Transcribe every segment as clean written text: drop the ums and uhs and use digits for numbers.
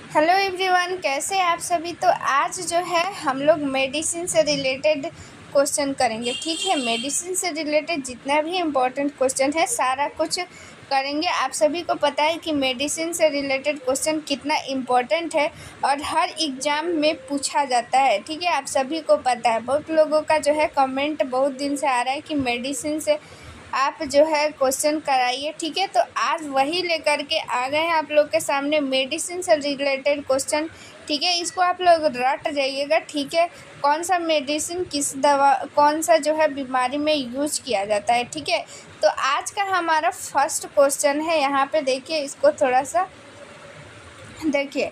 Hello everyone, कैसे हैं आप सभी। तो आज जो है हम लोग मेडिसिन से रिलेटेड क्वेश्चन करेंगे। ठीक है, मेडिसिन से रिलेटेड जितना भी इम्पोर्टेंट क्वेश्चन है सारा कुछ करेंगे। आप सभी को पता है कि मेडिसिन से रिलेटेड क्वेश्चन कितना इम्पोर्टेंट है और हर एग्ज़ाम में पूछा जाता है। ठीक है, आप सभी को पता है। बहुत लोगों का जो है कमेंट बहुत दिन से आ रहा है कि मेडिसिन से आप जो है क्वेश्चन कराइए। ठीक है, तो आज वही लेकर के आ गए हैं आप लोग के सामने, मेडिसिन से रिलेटेड क्वेश्चन। ठीक है, इसको आप लोग रट जाइएगा। ठीक है, कौन सा मेडिसिन किस दवा कौन सा जो है बीमारी में यूज किया जाता है। ठीक है, तो आज का हमारा फर्स्ट क्वेश्चन है, यहाँ पे देखिए, इसको थोड़ा सा देखिए।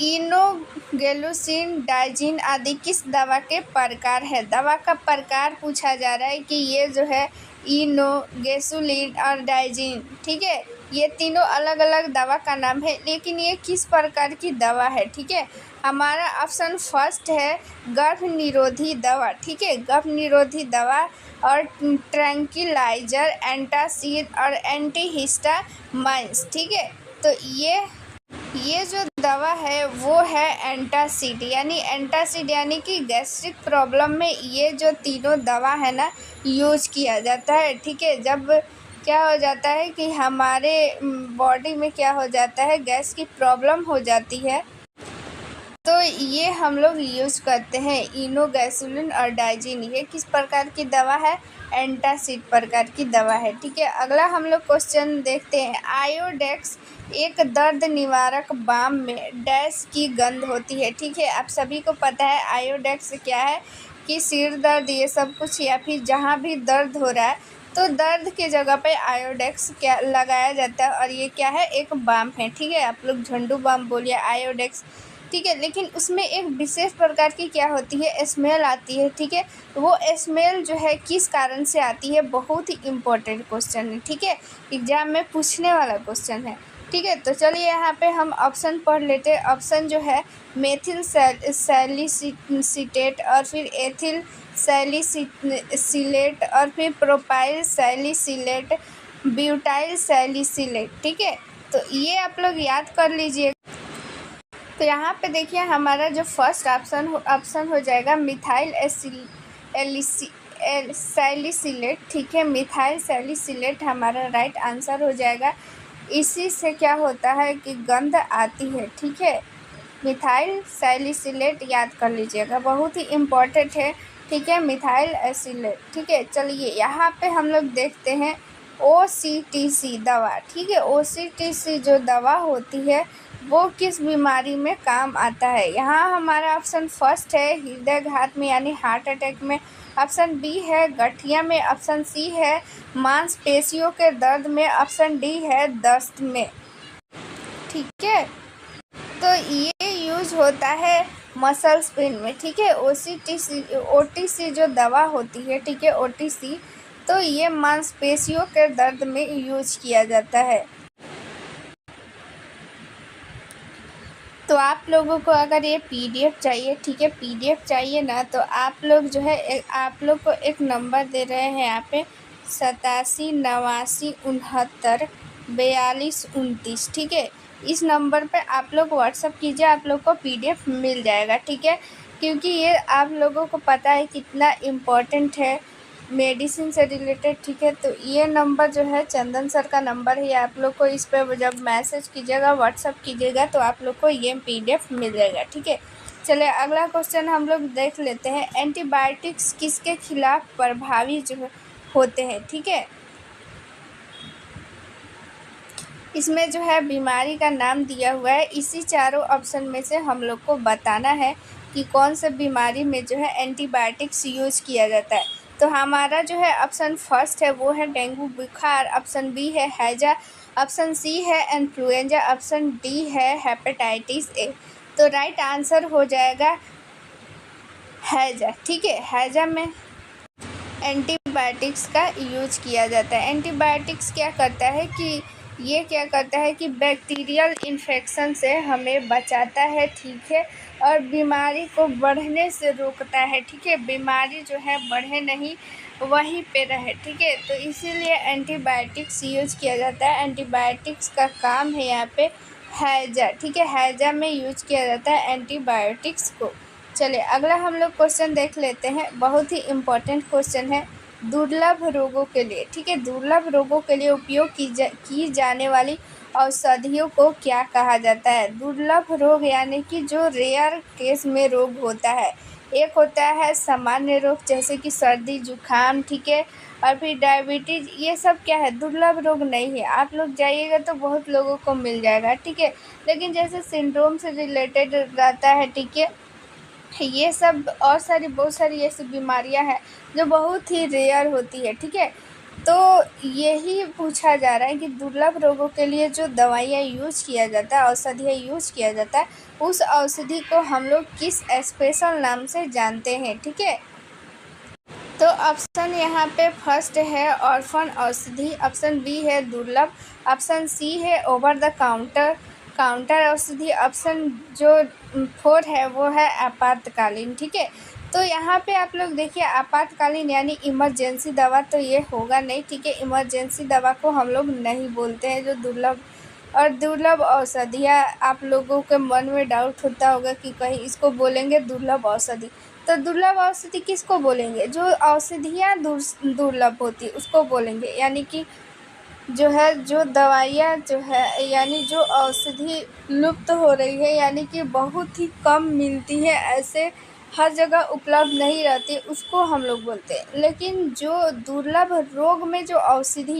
इनोगेलुसिन, डाइजिन आदि किस दवा के प्रकार है। दवा का प्रकार पूछा जा रहा है कि ये जो है इनोगेसुलिन और डाइजिन, ठीक है, ये तीनों अलग अलग दवा का नाम है, लेकिन ये किस प्रकार की दवा है। ठीक है, हमारा ऑप्शन फर्स्ट है गर्भ निरोधी दवा। ठीक है, गर्भ निरोधी दवा और ट्रैंक्विलाइजर, एंटासिड और एंटीहिस्टामाइन्स। ठीक है, तो ये जो दवा है वो है एंटासिड, यानी कि गैस्ट्रिक प्रॉब्लम में ये जो तीनों दवा है ना यूज किया जाता है। ठीक है, जब क्या हो जाता है कि हमारे बॉडी में क्या हो जाता है, गैस की प्रॉब्लम हो जाती है, तो ये हम लोग यूज़ करते हैं इनोगेसुलिन और डाइजिन। ये किस प्रकार की दवा है, एंटासिड प्रकार की दवा है। ठीक है, अगला हम लोग क्वेश्चन देखते हैं। आयोडेक्स एक दर्द निवारक बाम में डैश की गंध होती है। ठीक है, आप सभी को पता है आयोडेक्स क्या है, कि सिर दर्द ये सब कुछ या फिर जहाँ भी दर्द हो रहा है तो दर्द के जगह पे आयोडेक्स क्या लगाया जाता है, और ये क्या है, एक बाम है। ठीक है, आप लोग झंडू बाम बोलिए, आयोडेक्स। ठीक है, लेकिन उसमें एक विशेष प्रकार की क्या होती है, स्मेल आती है। ठीक है, वो स्मेल जो है किस कारण से आती है, बहुत ही इम्पोर्टेंट क्वेश्चन है। ठीक है, एग्जाम में पूछने वाला क्वेश्चन है। ठीक है, तो चलिए यहाँ पे हम ऑप्शन पढ़ लेते हैं। ऑप्शन जो है मेथिल सैलिसिटेट और फिर एथिल सैलिसिलेट और फिर प्रोपाइल सैलिसिलेट, ब्यूटाइल सैलिसिलेट। ठीक है, तो ये आप लोग याद कर लीजिए। तो यहाँ पे देखिए हमारा जो फर्स्ट ऑप्शन हो जाएगा मिथाइल सैलिसिलेट। ठीक है, मिथाइल सैलिसिलेट हमारा राइट आंसर हो जाएगा। इसी से क्या होता है कि गंध आती है। ठीक है, मिथाइल सैलिसिलेट याद कर लीजिएगा, बहुत ही इम्पोर्टेंट है। ठीक है, मिथाइल एसिलेट। ठीक है, चलिए यहाँ पे हम लोग देखते हैं OCTC दवा। ठीक है, OCTC जो दवा होती है वो किस बीमारी में काम आता है। यहाँ हमारा ऑप्शन फर्स्ट है हृदयघात में यानी हार्ट अटैक में, ऑप्शन बी है गठिया में, ऑप्शन सी है मांसपेशियों के दर्द में, ऑप्शन डी है दस्त में। ठीक है, तो ये यूज होता है मसल्स पेन में। ठीक है, OTC जो दवा होती है, ठीक है, OTC, तो ये मांसपेशियों के दर्द में यूज किया जाता है। तो आप लोगों को अगर ये PDF चाहिए, ठीक है, PDF चाहिए ना, तो आप लोग जो है आप लोग को एक नंबर दे रहे हैं यहाँ पे 87 89 69 42 29। ठीक है, इस नंबर पे आप लोग व्हाट्सअप कीजिए, आप लोग को PDF मिल जाएगा। ठीक है, क्योंकि ये आप लोगों को पता है कितना इम्पोर्टेंट है मेडिसिन से रिलेटेड। ठीक है, तो ये नंबर जो है चंदन सर का नंबर है, आप लोग को इस पर जब मैसेज कीजिएगा, व्हाट्सअप कीजिएगा, तो आप लोग को ये PDF मिल जाएगा। ठीक है, चलिए अगला क्वेश्चन हम लोग देख लेते हैं। एंटीबायोटिक्स किसके खिलाफ प्रभावी जो होते हैं। ठीक है, इसमें जो है बीमारी का नाम दिया हुआ है, इसी चारों ऑप्शन में से हम लोग को बताना है कि कौन सा बीमारी में जो है एंटीबायोटिक्स यूज किया जाता है। तो हमारा जो है ऑप्शन फर्स्ट है वो है डेंगू बुखार, ऑप्शन बी है हैजा, ऑप्शन सी है इन्फ्लुएंजा, ऑप्शन डी है हेपेटाइटिस ए। तो राइट आंसर हो जाएगा हैजा। ठीक है, हैजा में एंटीबायोटिक्स का यूज किया जाता है। एंटीबायोटिक्स क्या करता है कि बैक्टीरियल इन्फेक्शन से हमें बचाता है। ठीक है, और बीमारी को बढ़ने से रोकता है। ठीक है, बीमारी जो है बढ़े नहीं, वहीं पे रहे। ठीक है, तो इसीलिए एंटीबायोटिक्स यूज किया जाता है। एंटीबायोटिक्स का काम है यहाँ पे हैजा, ठीक है, हैजा में यूज किया जाता है एंटीबायोटिक्स को। चलिए अगला हम लोग क्वेश्चन देख लेते हैं, बहुत ही इम्पोर्टेंट क्वेश्चन है। दुर्लभ रोगों के लिए, ठीक है, दुर्लभ रोगों के लिए उपयोग की जाने वाली औषधियों को क्या कहा जाता है? दुर्लभ रोग यानी कि जो रेयर केस में रोग होता है। एक होता है सामान्य रोग जैसे कि सर्दी जुकाम, ठीक है, और फिर डायबिटीज़, ये सब क्या है, दुर्लभ रोग नहीं है। आप लोग जाइएगा तो बहुत लोगों को मिल जाएगा, ठीक है, लेकिन जैसे सिंड्रोम से रिलेटेड रहता है, ठीक है, ये सब और बहुत सारी ऐसी बीमारियां हैं जो बहुत ही रेयर होती है, ठीक है। तो यही पूछा जा रहा है कि दुर्लभ रोगों के लिए जो दवाइयाँ यूज किया जाता है, औषधियाँ यूज किया जाता है, उस औषधि को हम लोग किस स्पेशल नाम से जानते हैं, ठीक है। तो ऑप्शन यहाँ पे फर्स्ट है ऑर्फन औषधि, ऑप्शन बी है दुर्लभ, ऑप्शन सी है ओवर द काउंटर औषधि, ऑप्शन जो 4 है वो है आपातकालीन, ठीक है। तो यहाँ पे आप लोग देखिए आपातकालीन यानी इमरजेंसी दवा तो ये होगा नहीं, ठीक है, इमरजेंसी दवा को हम लोग नहीं बोलते हैं जो दुर्लभ औषधियाँ। आप लोगों के मन में डाउट होता होगा कि कहीं इसको बोलेंगे दुर्लभ औषधि, तो दुर्लभ औषधि किसको बोलेंगे? जो औषधियाँ दुर्लभ होती उसको बोलेंगे, यानी कि जो है जो दवाइयाँ जो है यानी जो औषधि लुप्त हो रही है, यानी कि बहुत ही कम मिलती है, ऐसे हर जगह उपलब्ध नहीं रहती, उसको हम लोग बोलते हैं। लेकिन जो दुर्लभ रोग में जो औषधि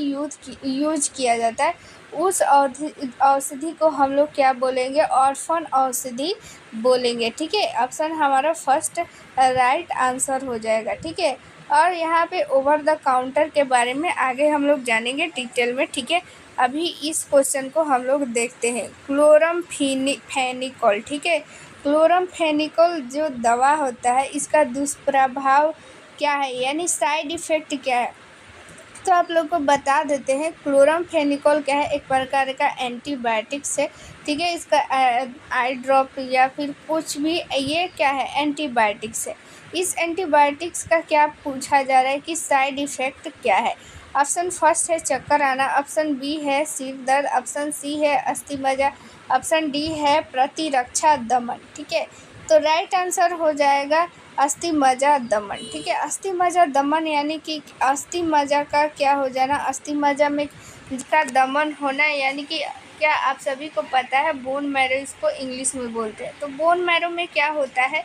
यूज किया जाता है उस औषधि को हम लोग क्या बोलेंगे? ऑर्फन औषधि बोलेंगे, ठीक है। ऑप्शन हमारा फर्स्ट राइट आंसर हो जाएगा, ठीक है। और यहाँ पे ओवर द काउंटर के बारे में आगे हम लोग जानेंगे डिटेल में, ठीक है। अभी इस क्वेश्चन को हम लोग देखते हैं। क्लोरमफेनिकोल, ठीक है, क्लोरमफेनिकोल जो दवा होता है इसका दुष्प्रभाव क्या है, यानी साइड इफ़ेक्ट क्या है? तो आप लोग को बता देते हैं। क्लोरमफेनिकोल क्या है? एक प्रकार का एंटीबायोटिक्स है, ठीक है। इसका आई ड्रॉप या फिर कुछ भी, ये क्या है? एंटीबायोटिक्स है। इस एंटीबायोटिक्स का क्या पूछा जा रहा है कि साइड इफ़ेक्ट क्या है? ऑप्शन फर्स्ट है चक्कर आना, ऑप्शन बी है सिर दर्द, ऑप्शन सी है अस्थि मज्जा, ऑप्शन डी है प्रतिरक्षा दमन, ठीक है। तो राइट आंसर हो जाएगा अस्थि मज्जा दमन, ठीक है। अस्थि मज्जा दमन यानी कि अस्थि मज्जा का क्या हो जाना, अस्थि मज्जा में का दमन होना, यानी कि क्या आप सभी को पता है बोन मैरो इसको इंग्लिश में बोलते हैं। तो बोन मैरो में क्या होता है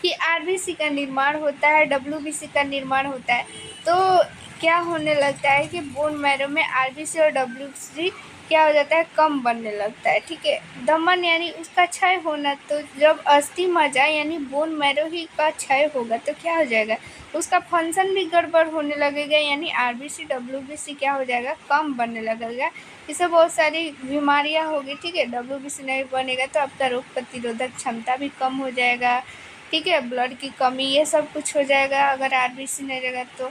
कि आरबीसी का निर्माण होता है, डब्ल्यूबीसी का निर्माण होता है। तो क्या होने लगता है कि बोन मैरो में आरबीसी और डब्ल्यूबीसी क्या हो जाता है? कम बनने लगता है, ठीक है। दमन यानी उसका क्षय होना, तो जब अस्थि मज्जा यानी बोन मैरो ही का क्षय होगा तो क्या हो जाएगा? उसका फंक्शन भी गड़बड़ होने लगेगा, यानी आरबीसी डब्ल्यूबीसी क्या हो जाएगा? कम बनने लगेगा। इससे बहुत सारी बीमारियां होगी, ठीक है। डब्ल्यूबीसी नहीं बनेगा तो आपका रोग प्रतिरोधक क्षमता भी कम हो जाएगा, ठीक है, ब्लड की कमी, ये सब कुछ हो जाएगा अगर आरबीसी नहीं रहेगा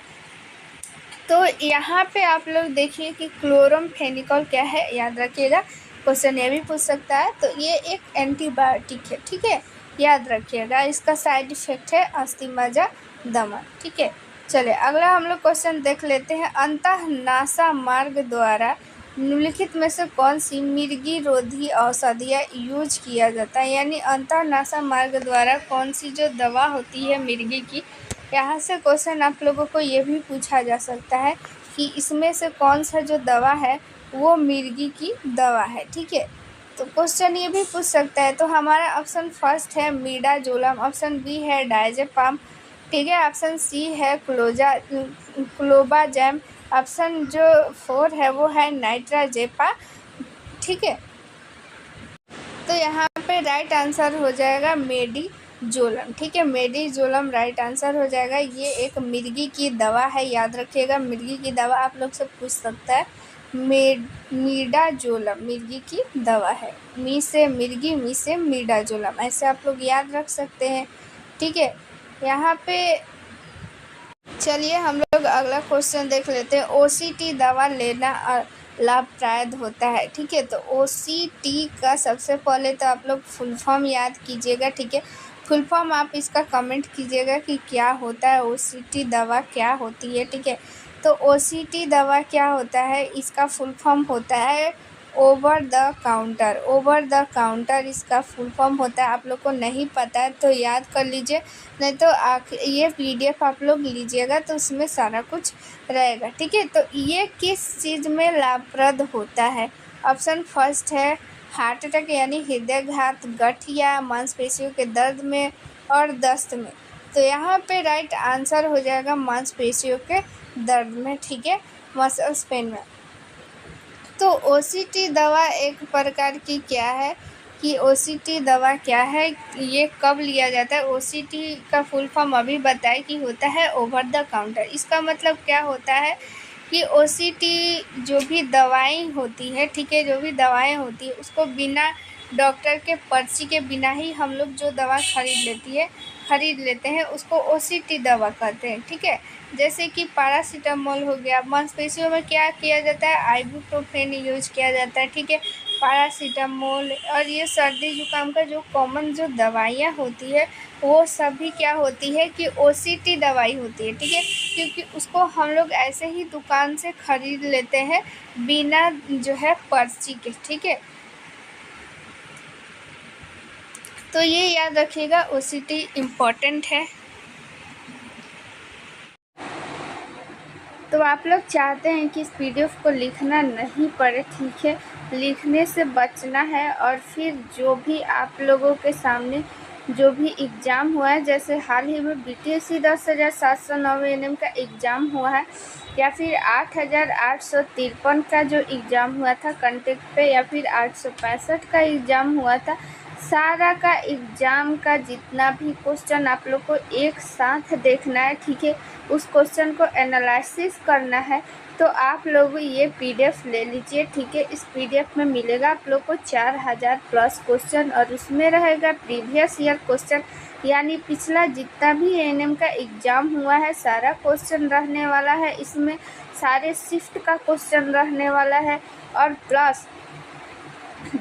तो यहाँ पे आप लोग देखिए कि क्लोरमफेनिकोल क्या है, याद रखिएगा, क्वेश्चन ये भी पूछ सकता है। तो ये एक एंटीबायोटिक है, ठीक है, याद रखिएगा। इसका साइड इफ़ेक्ट है अस्थि मज्जा दमन, ठीक है। चलिए अगला हम लोग क्वेश्चन देख लेते हैं। अंतःनासा मार्ग द्वारा निम्नलिखित में से कौन सी मिर्गी रोधी औषधियाँ यूज किया जाता है, यानी अंतःनासा मार्ग द्वारा कौन सी जो दवा होती है मिर्गी की। यहाँ से क्वेश्चन आप लोगों को ये भी पूछा जा सकता है कि इसमें से कौन सा जो दवा है वो मिर्गी की दवा है, ठीक है। तो क्वेश्चन ये भी पूछ सकता है। तो हमारा ऑप्शन फर्स्ट है मीडाजोलम, ऑप्शन बी है डायजेपाम, ठीक है, ऑप्शन सी है क्लोबाजैम, ऑप्शन जो 4 है वो है नाइट्राजेपा, ठीक है। तो यहाँ पे राइट आंसर हो जाएगा मेडीजोलम, ठीक है, मेडीजोलम राइट आंसर हो जाएगा। ये एक मिर्गी की दवा है, याद रखिएगा, मिर्गी की दवा आप लोग से पूछ सकता है। मीडाजोलम मिर्गी की दवा है, मी से मिर्गी, मी से मीडाजोलम, ऐसे आप लोग याद रख सकते हैं, ठीक है। यहाँ पे चलिए हम लोग अगला क्वेश्चन देख लेते हैं। ओसीटी दवा लेना लाभप्रद होता है, ठीक है। तो ओसीटी का सबसे पहले तो आप लोग फुल फॉर्म याद कीजिएगा, ठीक है। फुल फॉर्म आप इसका कमेंट कीजिएगा कि क्या होता है, ओसीटी दवा क्या होती है, ठीक है। तो ओसीटी दवा क्या होता है, इसका फुल फॉर्म होता है over the counter. Over the counter इसका फुल फॉर्म होता है, आप लोग को नहीं पता है तो याद कर लीजिए, नहीं तो ये पीडीएफ आप लोग लीजिएगा तो उसमें सारा कुछ रहेगा, ठीक है। तो ये किस चीज़ में लाभप्रद होता है? ऑप्शन फर्स्ट है हार्ट अटैक यानी हृदयघात, गठिया, मांसपेशियों के दर्द में और दस्त में। तो यहाँ पे राइट आंसर हो जाएगा मांसपेशियों के दर्द में, ठीक है, मसल्स पेन में। तो ओसीटी दवा एक प्रकार की क्या है कि ओसीटी दवा क्या है, ये कब लिया जाता है? ओसीटी का फुल फॉर्म अभी बताए कि होता है ओवर द काउंटर। इसका मतलब क्या होता है कि ओसीटी जो भी दवाएं होती है, ठीक है, जो भी दवाएं होती है उसको बिना डॉक्टर के पर्ची के बिना ही हम लोग जो दवा खरीद लेते हैं उसको ओसीटी दवा कहते हैं, ठीक है। जैसे कि पैरासीटामोल हो गया, मांसपेशियों में क्या किया जाता है, आइबुप्रोफेन यूज किया जाता है, ठीक है, पैरासीटामोल। और ये सर्दी जुकाम का जो कॉमन जो दवाइयाँ होती है वो सभी क्या होती है कि ओसीटी दवाई होती है, ठीक है, क्योंकि उसको हम लोग ऐसे ही दुकान से खरीद लेते हैं बिना जो है पर्ची के, ठीक है। तो ये याद रखिएगा, ओसीटी इम्पॉर्टेंट है। तो आप लोग चाहते हैं कि इस पीडीएफ को लिखना नहीं पड़े, ठीक है, लिखने से बचना है। और फिर जो भी आप लोगों के सामने जो भी एग्ज़ाम हुआ है, जैसे हाल ही में बीटीएससी 10,709 एनएम का एग्ज़ाम हुआ है, या फिर 8,853 का जो एग्ज़ाम हुआ था कंटेक्ट पे, या फिर 865 का एग्ज़ाम हुआ था, सारा का एग्ज़ाम का जितना भी क्वेश्चन आप लोग को एक साथ देखना है, ठीक है, उस क्वेश्चन को एनालिसिस करना है। तो आप लोग ये पीडीएफ ले लीजिए, ठीक है। इस पीडीएफ में मिलेगा आप लोग को 4,000 प्लस क्वेश्चन, और उसमें रहेगा प्रीवियस ईयर क्वेश्चन, यानी पिछला जितना भी एएनएम का एग्ज़ाम हुआ है सारा क्वेश्चन रहने वाला है इसमें, सारे शिफ्ट का क्वेश्चन रहने वाला है, और प्लस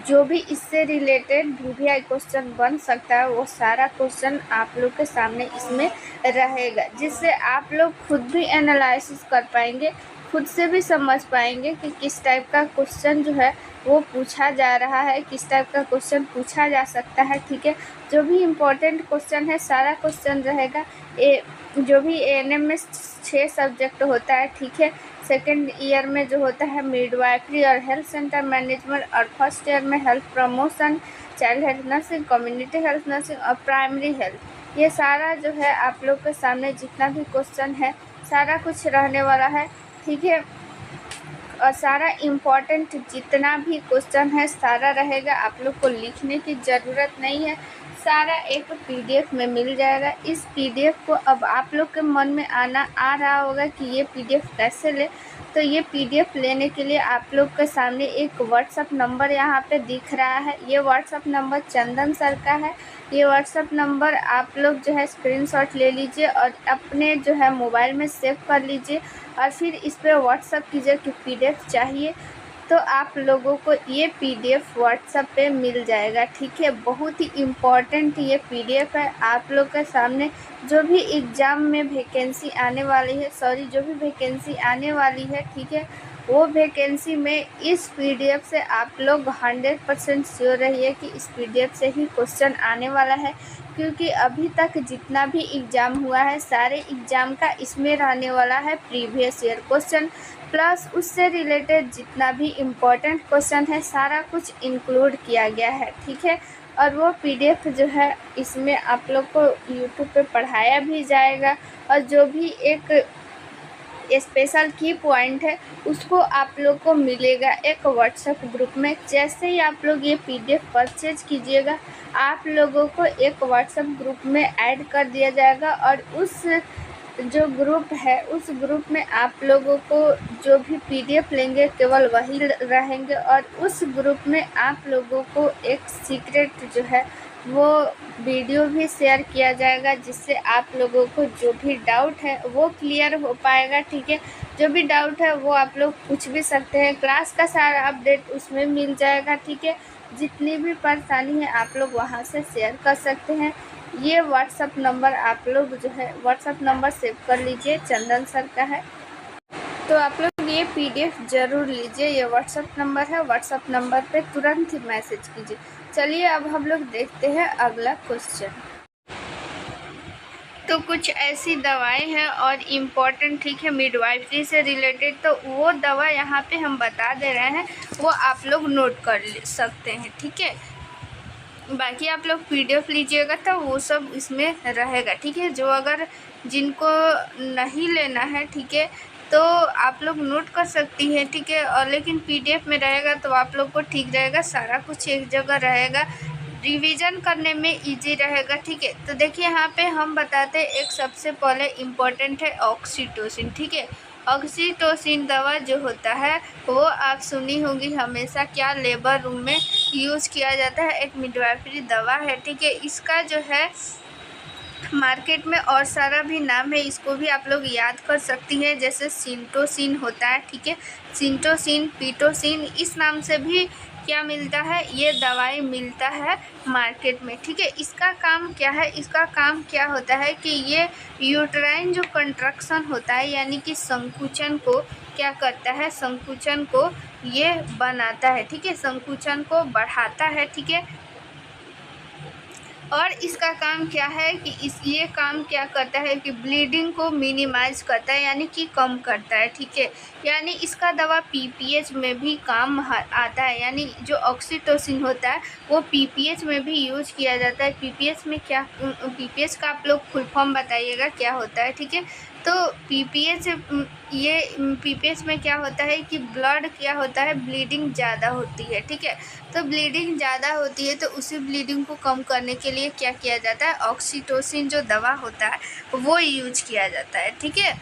जो भी इससे रिलेटेड वीवीआई क्वेश्चन बन सकता है वो सारा क्वेश्चन आप लोग के सामने इसमें रहेगा, जिससे आप लोग खुद भी एनालिसिस कर पाएंगे, खुद से भी समझ पाएंगे कि किस टाइप का क्वेश्चन जो है वो पूछा जा रहा है, किस टाइप का क्वेश्चन पूछा जा सकता है, ठीक है। जो भी इम्पोर्टेंट क्वेश्चन है सारा क्वेश्चन रहेगा। जो भी एएनएम में 6 सब्जेक्ट होता है, ठीक है, सेकेंड ईयर में जो होता है मिडवाइफरी और हेल्थ सेंटर मैनेजमेंट, और फर्स्ट ईयर में health promotion, child health nursing, community health nursing और प्राइमरी हेल्थ। ये सारा जो है आप लोग के सामने जितना भी क्वेश्चन है सारा कुछ रहने वाला है, ठीक है। और सारा इम्पॉर्टेंट जितना भी क्वेश्चन है सारा रहेगा, आप लोग को लिखने की ज़रूरत नहीं है, सारा एक पीडीएफ में मिल जाएगा। इस पीडीएफ को अब आप लोग के मन में आ रहा होगा कि ये पीडीएफ कैसे ले। तो ये पीडीएफ लेने के लिए आप लोग के सामने एक व्हाट्सअप नंबर यहाँ पे दिख रहा है, ये व्हाट्सअप नंबर चंदन सर का है। ये व्हाट्सअप नंबर आप लोग जो है स्क्रीनशॉट ले लीजिए और अपने जो है मोबाइल में सेव कर लीजिए, और फिर इस पर व्हाट्सअप कीजिए कि पीडीएफ चाहिए, तो आप लोगों को ये पीडीएफ व्हाट्सएप पे मिल जाएगा, ठीक है। बहुत ही इम्पॉर्टेंट ये पीडीएफ है। आप लोग के सामने जो भी एग्ज़ाम में वैकेंसी आने वाली है, जो भी वैकेंसी आने वाली है, ठीक है, वो वैकेंसी में इस पीडीएफ से आप लोग 100% श्योर रहिए कि इस पीडीएफ से ही क्वेश्चन आने वाला है, क्योंकि अभी तक जितना भी एग्ज़ाम हुआ है सारे एग्ज़ाम का इसमें रहने वाला है प्रीवियस ईयर क्वेश्चन, प्लस उससे रिलेटेड जितना भी इम्पोर्टेंट क्वेश्चन है सारा कुछ इंक्लूड किया गया है, ठीक है। और वो पीडीएफ जो है इसमें आप लोग को यूट्यूब पे पढ़ाया भी जाएगा, और जो भी एक स्पेशल की पॉइंट है उसको आप लोग को मिलेगा एक व्हाट्सएप ग्रुप में। जैसे ही आप लोग ये पीडीएफ परचेज कीजिएगा आप लोगों को एक व्हाट्सएप ग्रुप में ऐड कर दिया जाएगा, और उस जो ग्रुप है उस ग्रुप में आप लोगों को जो भी पीडीएफ लेंगे केवल वही रहेंगे, और उस ग्रुप में आप लोगों को एक सीक्रेट जो है वो वीडियो भी शेयर किया जाएगा, जिससे आप लोगों को जो भी डाउट है वो क्लियर हो पाएगा, ठीक है। जो भी डाउट है वो आप लोग पूछ भी सकते हैं, क्लास का सारा अपडेट उसमें मिल जाएगा, ठीक है। जितनी भी परेशानी है आप लोग वहाँ से शेयर कर सकते हैं। ये व्हाट्सअप नंबर आप लोग जो है व्हाट्सअप नंबर सेव कर लीजिए, चंदन सर का है। तो आप लोग लेकिन ये PDF ज़रूर लीजिए। ये व्हाट्सअप नंबर है, व्हाट्सअप नंबर पे तुरंत ही मैसेज कीजिए। चलिए अब हम लोग देखते हैं अगला क्वेश्चन। तो कुछ ऐसी दवाएं हैं और इम्पॉर्टेंट, ठीक है, मिडवाइफरी से रिलेटेड, तो वो दवा यहाँ पे हम बता दे रहे हैं, वो आप लोग नोट कर सकते हैं, ठीक है। बाकी आप लोग PDF लीजिएगा तो वो सब इसमें रहेगा, ठीक है। जो अगर जिनको नहीं लेना है, ठीक है, तो आप लोग नोट कर सकती हैं, ठीक है। और लेकिन PDF में रहेगा तो आप लोग को ठीक रहेगा, सारा कुछ एक जगह रहेगा, रिवीजन करने में इजी रहेगा, ठीक है। तो देखिए यहाँ पे हम बताते हैं, एक सबसे पहले इम्पोर्टेंट है ऑक्सीटोसिन, ठीक है। ऑक्सीटोसिन दवा जो होता है वो आप सुनी होगी, हमेशा क्या लेबर रूम में यूज़ किया जाता है, एक मिडवाइफरी दवा है, ठीक है। इसका जो है मार्केट में और सारा भी नाम है, इसको भी आप लोग याद कर सकती हैं, जैसे सिंटोसिन होता है, ठीक है। सिंटोसिन, पीटोसिन, इस नाम से भी क्या मिलता है, ये दवाई मिलता है मार्केट में, ठीक है। इसका काम क्या है, इसका काम क्या होता है कि ये यूट्राइन जो कंट्रक्शन होता है, यानी कि संकुचन को क्या करता है, संकुचन को ये बनाता है, ठीक है, संकुचन को बढ़ाता है, ठीक है। और इसका काम क्या है कि ये काम क्या करता है कि ब्लीडिंग को मिनिमाइज करता है, यानी कि कम करता है, ठीक है। यानी इसका दवा PPH में भी काम आता है, यानी जो ऑक्सीटोसिन होता है वो PPH में भी यूज किया जाता है। PPH में क्या, PPH का आप लोग फुल फॉर्म बताइएगा क्या होता है, ठीक है। तो PPH, ये PPH में क्या होता है कि ब्लड क्या होता है, ब्लीडिंग ज़्यादा होती है, ठीक है। तो ब्लीडिंग ज़्यादा होती है तो उसी ब्लीडिंग को कम करने के लिए क्या किया जाता है, ऑक्सीटोसिन जो दवा होता है वो यूज किया जाता है, ठीक है।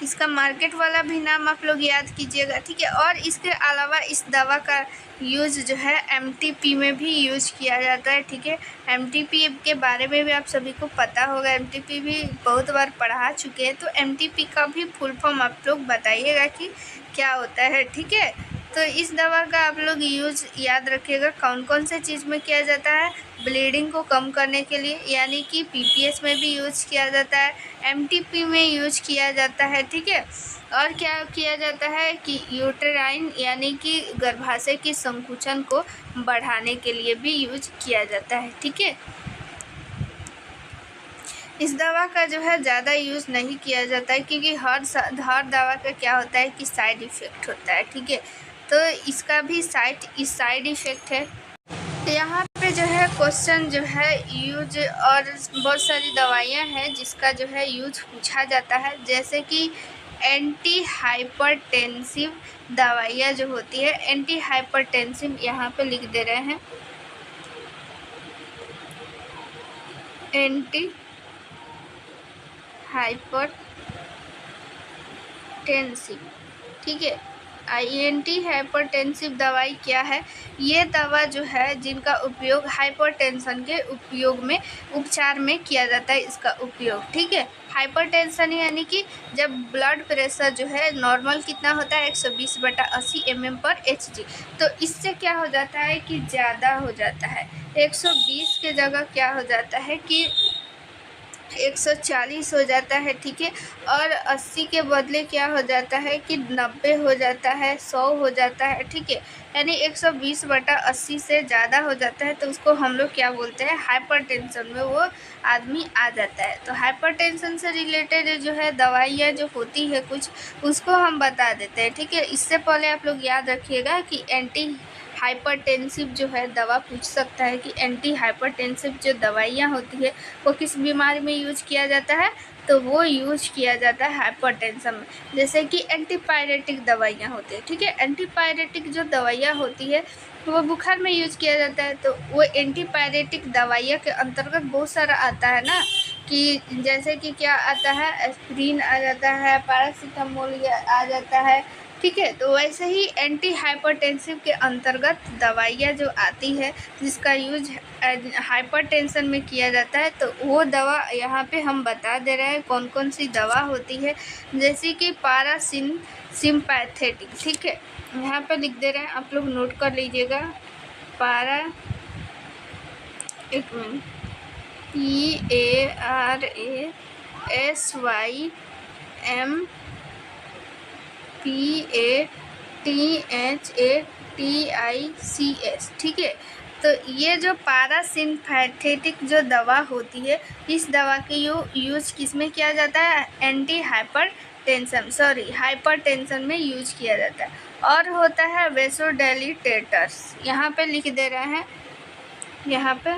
इसका मार्केट वाला भी नाम आप लोग याद कीजिएगा, ठीक है। और इसके अलावा इस दवा का यूज़ जो है MTP में भी यूज किया जाता है, ठीक है। MTP के बारे में भी आप सभी को पता होगा, MTP भी बहुत बार पढ़ा चुके हैं, तो MTP का भी फुल फॉर्म आप लोग बताइएगा कि क्या होता है, ठीक है। तो इस दवा का आप लोग यूज़ याद रखिएगा, कौन कौन से चीज़ में किया जाता है, ब्लीडिंग को कम करने के लिए, यानी कि PPH में भी यूज किया जाता है, MTP में यूज किया जाता है, ठीक है। और क्या किया जाता है कि यूट्राइन यानी कि गर्भाशय की संकुचन को बढ़ाने के लिए भी यूज किया जाता है, ठीक है। इस दवा का जो है ज़्यादा यूज़ नहीं किया जाता है, क्योंकि हर दवा का क्या होता है कि साइड इफ़ेक्ट होता है, ठीक है। तो इसका भी साइड इफ़ेक्ट है। तो यहाँ पे जो है क्वेश्चन जो है यूज, और बहुत सारी दवाइयाँ हैं जिसका जो है यूज पूछा जाता है, जैसे कि एंटी हाइपरटेंसिव दवाइयाँ जो होती है, एंटी हाइपरटेंसिव यहाँ पे लिख दे रहे हैं, एंटी हाइपरटेंसिव, ठीक है। एंटी हाइपरटेंसिव दवाई क्या है, ये दवा जो है जिनका उपयोग हाइपरटेंशन के उपचार में किया जाता है, इसका उपयोग, ठीक है। हाइपरटेंशन यानी कि जब ब्लड प्रेशर जो है नॉर्मल कितना होता है, 120/80 mm/Hg, तो इससे क्या हो जाता है कि ज़्यादा हो जाता है, 120 के जगह क्या हो जाता है कि 140 हो जाता है, ठीक है। और 80 के बदले क्या हो जाता है कि 90 हो जाता है, 100 हो जाता है, ठीक है। यानी 120/80 से ज़्यादा हो जाता है, तो उसको हम लोग क्या बोलते हैं, हाइपरटेंशन में वो आदमी आ जाता है। तो हाइपरटेंशन से रिलेटेड जो है दवाइयाँ जो होती है कुछ, उसको हम बता देते हैं, ठीक है। इससे पहले आप लोग याद रखिएगा कि एंटी हाइपरटेंसिव जो है दवा पूछ सकता है कि एंटी हाइपरटेंसिव जो दवाइयाँ होती है वो किस बीमारी में यूज किया जाता है, तो वो यूज किया जाता है हाइपरटेंशन में। जैसे कि एंटीपायरेटिक दवाइयाँ होती है, ठीक है। एंटीपायरेटिक जो दवाइयाँ होती है वो बुखार में यूज किया जाता है, तो वो एंटीपायरेटिक दवाइयाँ के अंतर्गत बहुत सारा आता है ना, कि जैसे कि क्या आता है, एस्पिरिन आ जाता है, पैरासीटामोल आ जाता है, ठीक है। तो वैसे ही एंटी हाइपरटेंसिव के अंतर्गत दवाइयाँ जो आती है जिसका यूज हाइपरटेंशन में किया जाता है, तो वो दवा यहाँ पे हम बता दे रहे हैं कौन कौन सी दवा होती है, जैसे कि सिम्पैथेटिक, ठीक है। यहाँ पे लिख दे रहे हैं, आप लोग नोट कर लीजिएगा, एक मिनट, PARASYM PATHATICS, ठीक है। तो ये जो पारासिम्पैथेटिक जो दवा होती है, इस दवा के यूज किस में किया जाता है? हाइपरटेंशन में यूज किया जाता है। और होता है वेसोडिलेटर्स, यहाँ पे लिख दे रहे हैं, यहाँ पे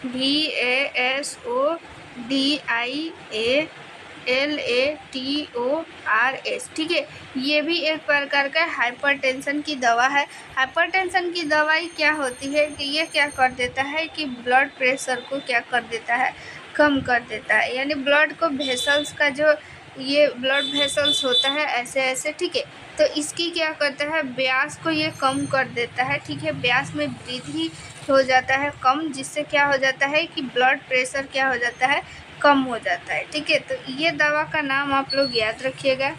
VASODIALATORS, ठीक है। ये भी एक प्रकार का हाइपरटेंशन की दवा है। हाइपरटेंशन की दवाई क्या होती है कि ये क्या कर देता है कि ब्लड प्रेशर को क्या कर देता है? कम कर देता है, यानी ब्लड को वेसल्स का जो ये ब्लड वेसल्स होता है ऐसे ऐसे, ठीक है। तो इसकी क्या करता है? व्यास को ये कम कर देता है, ठीक है। व्यास में वृद्धि हो जाता है कम, जिससे क्या हो जाता है कि ब्लड प्रेशर क्या हो जाता है? कम हो जाता है, ठीक है। तो ये दवा का नाम आप लोग याद रखिएगा।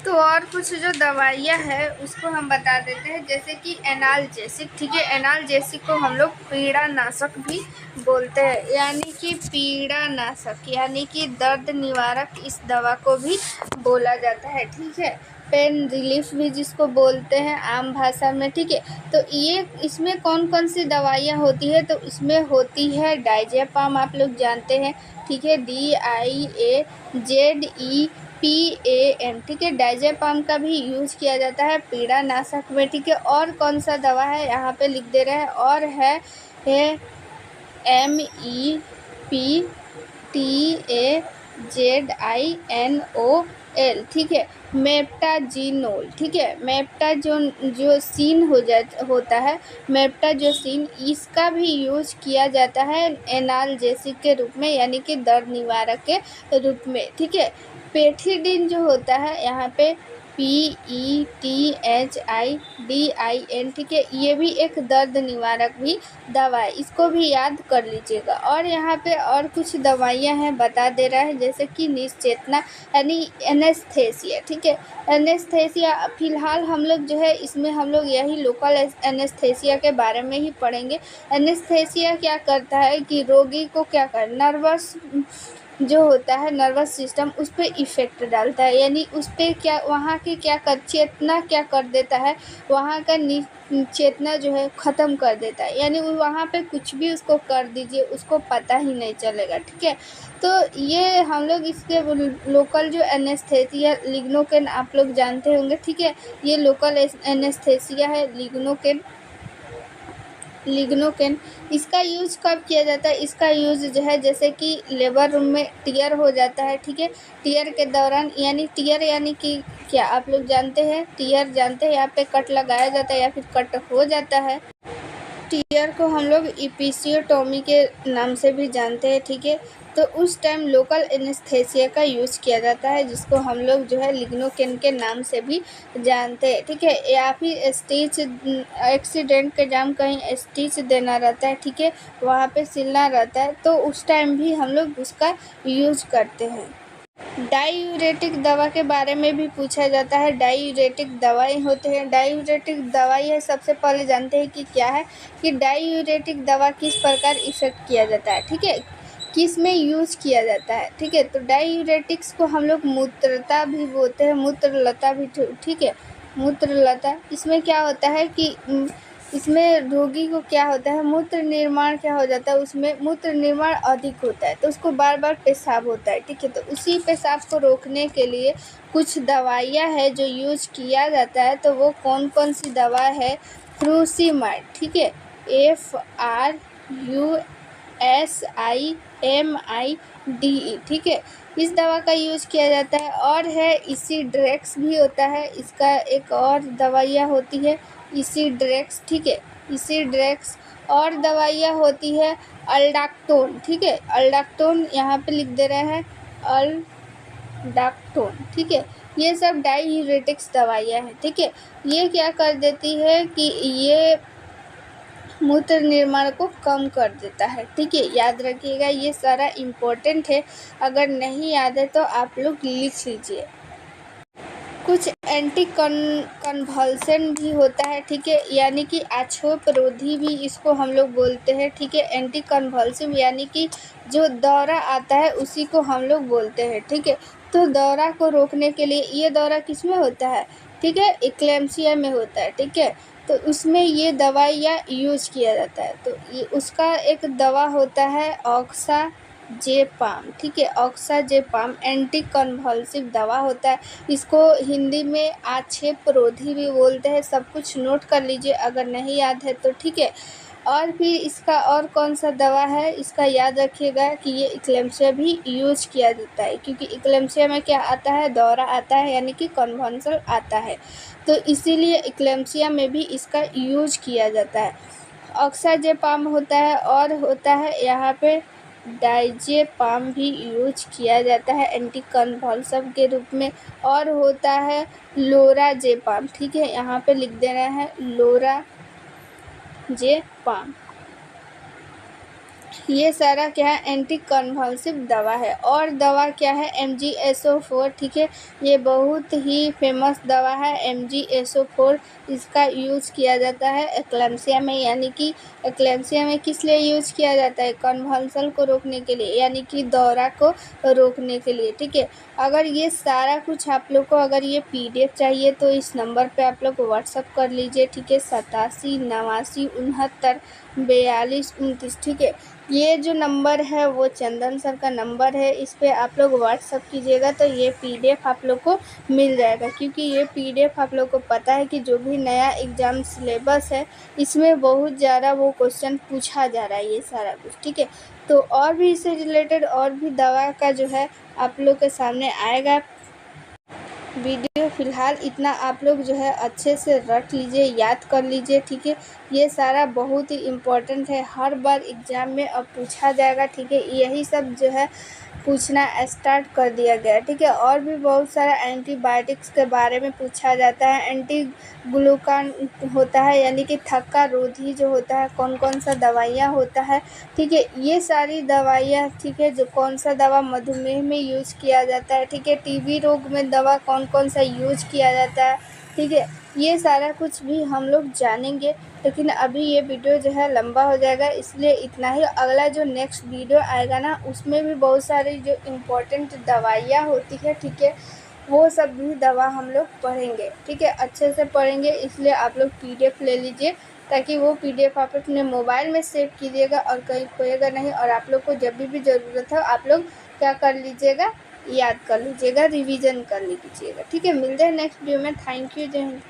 तो और कुछ जो दवाइयाँ हैं उसको हम बता देते हैं, जैसे कि एनाल्जेसिक, ठीक है। एनाल्जेसिक को हम लोग पीड़ानाशक भी बोलते हैं, यानी कि पीड़ानाशक यानी कि दर्द निवारक इस दवा को भी बोला जाता है, ठीक है। पेन रिलीफ भी जिसको बोलते हैं आम भाषा में, ठीक है। तो ये इसमें कौन कौन सी दवाइयाँ होती है? तो इसमें होती है डायजेपाम, आप लोग जानते हैं, ठीक है। DIAZEPAM, ठीक है। डायजेपाम का भी यूज किया जाता है पीड़ानाशक में, ठीक है। और कौन सा दवा है यहाँ पे लिख दे रहे हैं, और है MEPTAZINOL, ठीक है। मेप्टाजीनोल, ठीक है। मेप्टाजोसीन होता है, मेप्टाजोसीन, इसका भी यूज किया जाता है एनाल्जेसिक के रूप में, यानी कि दर्द निवारक के रूप में, ठीक है। पेथिडिन जो होता है यहाँ पे PETHIDIN, ठीक है। ये भी एक दर्द निवारक भी दवा है, इसको भी याद कर लीजिएगा। और यहाँ पे और कुछ दवाइयाँ हैं बता दे रहा है, जैसे कि निश्चेतना यानी एनेस्थेसिया, ठीक है। एनेस्थेसिया फिलहाल हम लोग जो है इसमें हम लोग यही लोकल एनेस्थेसिया के बारे में ही पढ़ेंगे। एनेस्थेसिया क्या करता है कि रोगी को क्या कर नर्वस जो होता है नर्वस सिस्टम उस पर इफ़ेक्ट डालता है, यानी उस पर क्या वहाँ की क्या कर चेतना क्या कर देता है, वहाँ का चेतना जो है ख़त्म कर देता है, यानी वहाँ पे कुछ भी उसको कर दीजिए उसको पता ही नहीं चलेगा, ठीक है। तो ये हम लोग इसके लोकल जो एनेस्थेसिया लिग्नोकेन आप लोग जानते होंगे, ठीक है। ये लोकल एनेस्थेसिया है लिग्नोकेन। इसका यूज कब किया जाता है? इसका यूज जो है जैसे कि लेबर रूम में टीयर हो जाता है, ठीक है। टीयर के दौरान, यानी टीयर यानी कि क्या आप लोग जानते हैं? टीयर जानते हैं, यहाँ पे कट लगाया जाता है या फिर कट हो जाता है। टीयर को हम लोग इपिसियोटोमी के नाम से भी जानते हैं, ठीक है। तो उस टाइम लोकल एनेस्थेसिया का यूज़ किया जाता है, जिसको हम लोग जो है लिग्नोकेन के नाम से भी जानते हैं, ठीक है। या फिर स्टिच, एक्सीडेंट के जाम कहीं स्टिच देना रहता है, ठीक है, वहाँ पे सिलना रहता है, तो उस टाइम भी हम लोग उसका यूज करते हैं। डायूरेटिक दवा के बारे में भी पूछा जाता है। डायूरेटिक दवाई होते हैं, डायूरेटिक दवाई है, सबसे पहले जानते हैं कि क्या है, कि डायूरेटिक दवा किस प्रकार इफेक्ट किया जाता है, ठीक है, किस में यूज किया जाता है, ठीक है। तो डायूरेटिक्स को हम लोग मूत्रता भी बोलते हैं, मूत्रलता भी, ठीक है, मूत्रलता। इसमें क्या होता है कि इसमें रोगी को क्या होता है, मूत्र निर्माण क्या हो जाता है, उसमें मूत्र निर्माण अधिक होता है, तो उसको बार बार पेशाब होता है, ठीक है। तो उसी पेशाब को रोकने के लिए कुछ दवाइयाँ है जो यूज किया जाता है। तो वो कौन कौन सी दवा है? फ्रूसिमाइड, ठीक है, FRUSIMIDE, ठीक है, इस दवा का यूज किया जाता है। और है इसीड्रेक्स भी होता है, इसका एक और दवाइयाँ होती है इसीड्रेक्स, ठीक है, इसीड्रेक्स। और दवाइयाँ होती है अल्डाक्टोन, ठीक है, अल्डाक्टोन यहाँ पे लिख दे रहे हैं, अल्डाक्टोन, ठीक है। ये सब डायूरेटिक्स दवाइयाँ हैं, ठीक है। ये क्या कर देती है कि ये मूत्र निर्माण को कम कर देता है, ठीक है, याद रखिएगा, ये सारा इम्पोर्टेंट है। अगर नहीं याद है तो आप लोग लिख लीजिए। कुछ एंटी कन्वल्सन भी होता है, ठीक है, यानी कि आछोपरोधी भी इसको हम लोग बोलते हैं, ठीक है। एंटी कन्वल्सिव यानी कि जो दौरा आता है उसी को हम लोग बोलते हैं, ठीक है। तो दौरा को रोकने के लिए, ये दौरा किस में होता है, ठीक है, इक्लेम्सिया में होता है, ठीक है, तो उसमें ये दवाइयाँ यूज किया जाता है। तो ये उसका एक दवा होता है ऑक्साजेपाम, ठीक है, ऑक्साजेपाम एंटी कन्वल्सिव दवा होता है। इसको हिंदी में आक्षेपरोधी भी बोलते हैं। सब कुछ नोट कर लीजिए अगर नहीं याद है तो, ठीक है। और फिर इसका और कौन सा दवा है, इसका याद रखिएगा कि ये इक्लेम्सिया भी यूज किया जाता है, क्योंकि इक्लेम्सिया में क्या आता है, दौरा आता है, यानी कि कन्वल्सन आता है, तो इसीलिए इक्लेम्सिया में भी इसका यूज किया जाता है। ऑक्साजेपाम होता है और होता है यहाँ पे डाइजेपाम भी यूज किया जाता है एंटी कन्वल्सिव के रूप में, और होता है लोराजेपाम, ठीक है, यहाँ पे लिख देना है लोराजेपाम। ये सारा क्या है, एंटी कन्वल्सिव दवा है। और दवा क्या है, MgSO4, ठीक है, ये बहुत ही फेमस दवा है MgSO4। इसका यूज़ किया जाता है एक्लेम्सिया में, यानी कि एक्लेम्सिया में किस लिए यूज़ किया जाता है, कन्वल्सन को रोकने के लिए, यानी कि दौरा को रोकने के लिए, ठीक है। अगर ये सारा कुछ आप लोग को अगर ये PDF चाहिए तो इस नंबर पे आप लोग व्हाट्सअप कर लीजिए, ठीक है, 87 89 69 42 29, ठीक है। ये जो नंबर है वो चंदन सर का नंबर है, इस पे आप लोग व्हाट्सअप कीजिएगा तो ये PDF आप लोग को मिल जाएगा, क्योंकि ये PDF आप लोग को पता है कि जो भी नया एग्ज़ाम सिलेबस है इसमें बहुत ज़्यादा वो क्वेश्चन पूछा जा रहा है, ये सारा कुछ, ठीक है। तो और भी इससे रिलेटेड और भी दवा का जो है आप लोग के सामने आएगा वीडियो। फ़िलहाल इतना आप लोग जो है अच्छे से रट लीजिए, याद कर लीजिए, ठीक है। ये सारा बहुत ही इम्पोर्टेंट है, हर बार एग्ज़ाम में अब पूछा जाएगा, ठीक है। यही सब जो है पूछना स्टार्ट कर दिया गया, ठीक है। और भी बहुत सारा एंटीबायोटिक्स के बारे में पूछा जाता है। एंटी ग्लूकान होता है, यानी कि थक्का रोधी जो होता है, कौन कौन सा दवाइयाँ होता है, ठीक है। ये सारी दवाइयाँ, ठीक है, जो कौन सा दवा मधुमेह में यूज किया जाता है, ठीक है, TB रोग में दवा कौन कौन सा यूज किया जाता है, ठीक है। ये सारा कुछ भी हम लोग जानेंगे, लेकिन अभी ये वीडियो जो है लंबा हो जाएगा, इसलिए इतना ही। अगला जो नेक्स्ट वीडियो आएगा ना, उसमें भी बहुत सारी जो इम्पोर्टेंट दवाइयाँ होती है, ठीक है, वो सब भी दवा हम लोग पढ़ेंगे, ठीक है, अच्छे से पढ़ेंगे। इसलिए आप लोग PDF ले लीजिए, ताकि वो PDF आप अपने मोबाइल में सेव कीजिएगा और कहीं खोएगा नहीं, और आप लोग को जब भी ज़रूरत हो आप लोग क्या कर लीजिएगा, याद कर लीजिएगा, रिवीजन कर लीजिएगा, ठीक है। मिलते हैं नेक्स्ट वीडियो में। थैंक यू, जय हिंद।